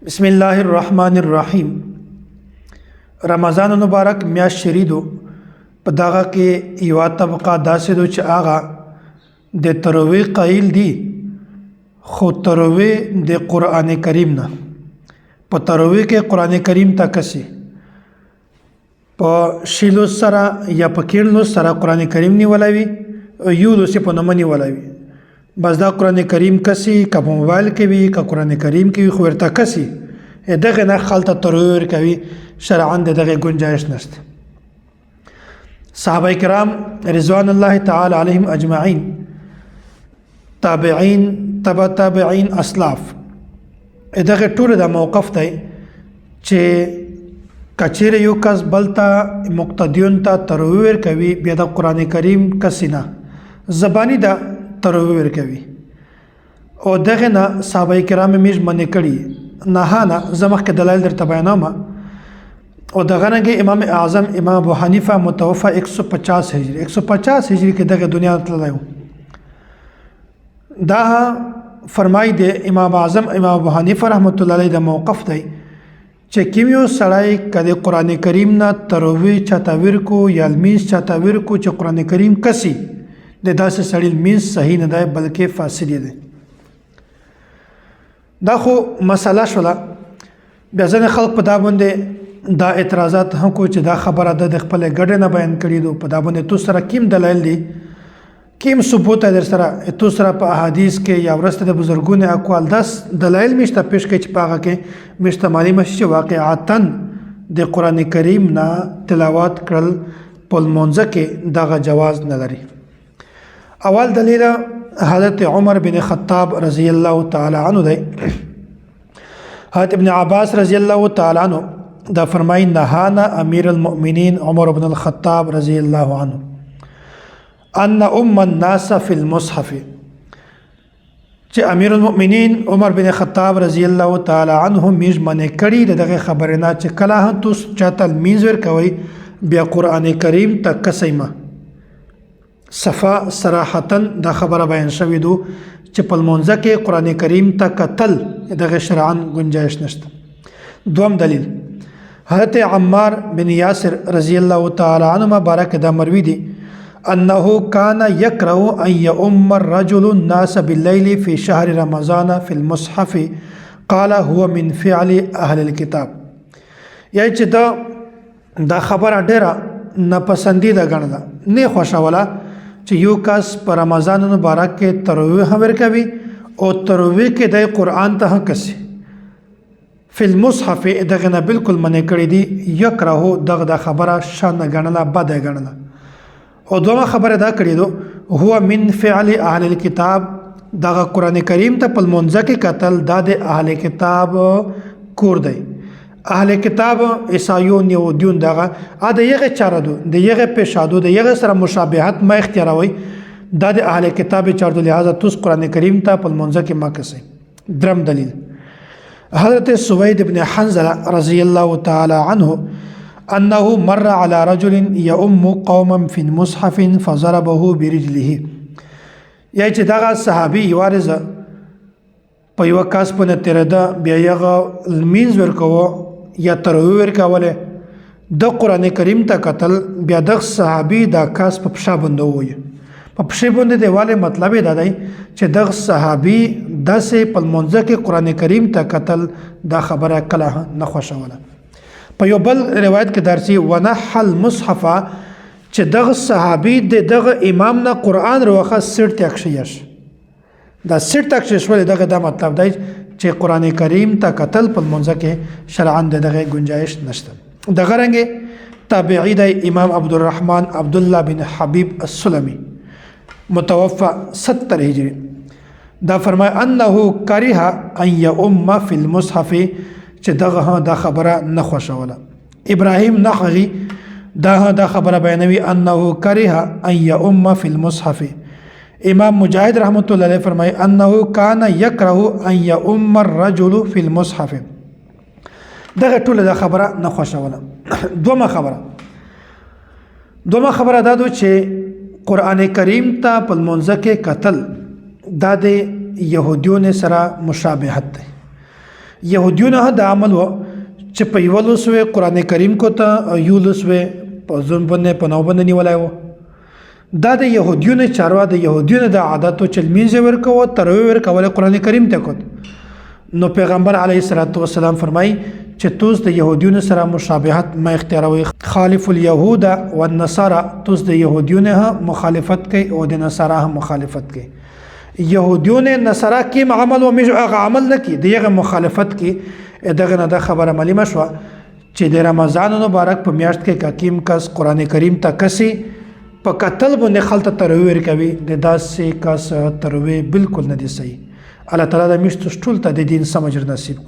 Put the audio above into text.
بسم الله الرحمن الرحیم. رمضان المبارک میاشت شریدو په دغه کې یو طبقه داسې دو چې هغه د تروی قایل دي، خو تروی د قرآن کریم نه په تروی کې قرآن کریم ته کسي په شیلو سره یا په کېړلو سره قرآن کریم نیولوي، یو لوسی په نوم نیولوي. بس دا قرآن کریم کسي که په موبایل کې وي که قرآن کریم کې وي خو ورته کسي دغه نه خلطه تروی کوي، شرعاً دغه گنجائش نشته. صحابه کرام رضوان الله تعالی علیهم اجمعین، تابعین، تبع تابعین، اسلاف، دغه ټول د موقف دی چې کچیر یو کس بلتا مقتدیون ته تروی کوي، بیا د قرآن کریم کسینا زبانی دا تروی کوي او دغه نه صحابه کرام میج منې کړي نه زمخ کې دلایل درته بیانوم. او دغه رنګه امام اعظم امام ابو حنیفه متوفا 150 هجری 150 هجری کې دغه دنیا ته تللی دا فرمای دی امام اعظم امام ابو حنیفه رحمت الله علیه د موقف دی چې کیمیو سړی کده قران کریم نه تروی چاته ورکو یا المیز چاته ورکو چې قران کریم کسي د داسې سړی المیز صحیح نه دی بلکې فاسد دی. دا خو مسله شوله. بیا ځینې خلک په دا باندې دا اعتراضات هم کو چې دا خبره د خپل ګډه نه بیان کړي دو په دا باندې تو سره کیم دلایل دي، کیم ثبوت در سره تو سره په احادیث کې یا ورسته د بزرګونو اقوال 10 دلایل مشته پیش کړي چې پاغه کې مشتمالي مشي واقعاتا د قران کریم نه تلاوت کړل په منځ کې دغه جواز نه لري. اول دلیل حضرت عمر بن خطاب رضی الله تعالی عنہ دی. حضرت ابن عباس رضی الله تعالی عنہ دا فرمای نهانا امیر المؤمنین عمر بن الخطاب رضی الله عنه ان الناس فی المصحف، چې امیر المؤمنین عمر بن خطاب رضی الله تعالی عنه میج منې کړي دغه خبره نه چې کله تو چاته میز ور کوي بیا قران کریم ته کسیمه صفا صراحتا دا خبره بیان شوی دو چې په منځ کې قران کریم ته قتل دغه شرعاً گنجائش نشته. دوم دلیل حضرت عمار بن یاسر رضی الله تعالی عنہ مبارک دا مروی دی انه کان یکره ان یؤم الرجل الناس باللیل فی شهر رمضان فی المصحف قال هو من فعل اهل الكتاب. یعنی چې دا خبره ډیره ناپسندیده ګڼله، نه خوښوله چې یو کس په رمضان مبارک کې تروی هم ورکوي او تروی کې د قرآن ته کسي فی المصحف دغه نه بالکل منې کړی دی. یکره دغه خبره شان غنله بد غنله. او دومره خبره دا کړی دو هو من فعل اهل الكتاب، دغه قران کریم ته په منځ کې قتل دا د اهل کتاب کور دی. اهل کتاب عیسایون یهودیون دغه د یغه چاره دو د یغه پېښادو د یغه سره مشابهت ما اختیاروي دا د اهل کتاب چاره لہذا توس قران کریم ته په منځ کې ما کسي. درم دلیل حضرت سوید بن حنظله رضی الله تعالی عنه انه مر على رجل يؤم قوما في المصحف فضربه برجله. یا چې دغه صحابي وارزه په یو کاس په تیردا بیا یغه المینز ورکوه یا تروی ورکوله د قران کریم ته قتل، بیا د صحابي دا کاس په پښه بندوي په پښه باندې دیواله. مطلب دا دی چې د صحابي داسې په منځ کې قران کریم ته قتل دا خبره کله نه خوښوله. په یو بل روایت کې درسي ونح المصحف چې دغه صحابي دغه امام نه قران روخه سر تک شيش دا سر تک شول دغه دا مطلب دی چې قران کریم ته قتل په منځ کې شرعاً دغه گنجائش نشته. دغه رنګه تابعی دی امام عبدالرحمن عبد الله بن حبیب السلمی متوفا 70 هجری دا فرمای انه کره ان یؤم فی المصحف چې دغه دا خبره نه خوښوله. ابراهیم نخعی دا خبره بیانوي انه کره ان یؤم فی المصحف. امام مجاهد رحمت الله علیه فرمای انه کان یکره ان یؤم الرجل فی المصحف. دغه ټول دا خبره نه خوښوله. دومره خبره دا دو چې قران کریم ته په منځ کې قتل دا د يهوديون سره مشابهت دی. يهودیونه دا عمل و چې په یو لوسوي قران کریم کو ته یو لوسوي په ځون باندې په نو باندې نیولای و دا د يهودیونه چاروا د يهودیونه د عادتو چې لمینځ ورکو تروي ورکول قران کریم ته کو نو پیغمبر علیه الصلاۃ والسلام فرمای چې توس د يهودیونو سره مشابهت ما اختیاروي خالف اليهود والنصارى توس د يهودیونو مخالفت کوي او د نصارا هم مخالفت کوي يهودیونه نصارا کې عمل او مش عمل نه کوي دغه مخالفت کوي دغه نه د خبره معلومه شو چې د رمضان مبارک په میاشت کې حکیم کس قران کریم ته کسي په قتل باندې خلط تروي کوي د داسې کس تروي بالکل نه دي صحیح الله تعالی د مشت ټول ته د دین سمجھ نصیب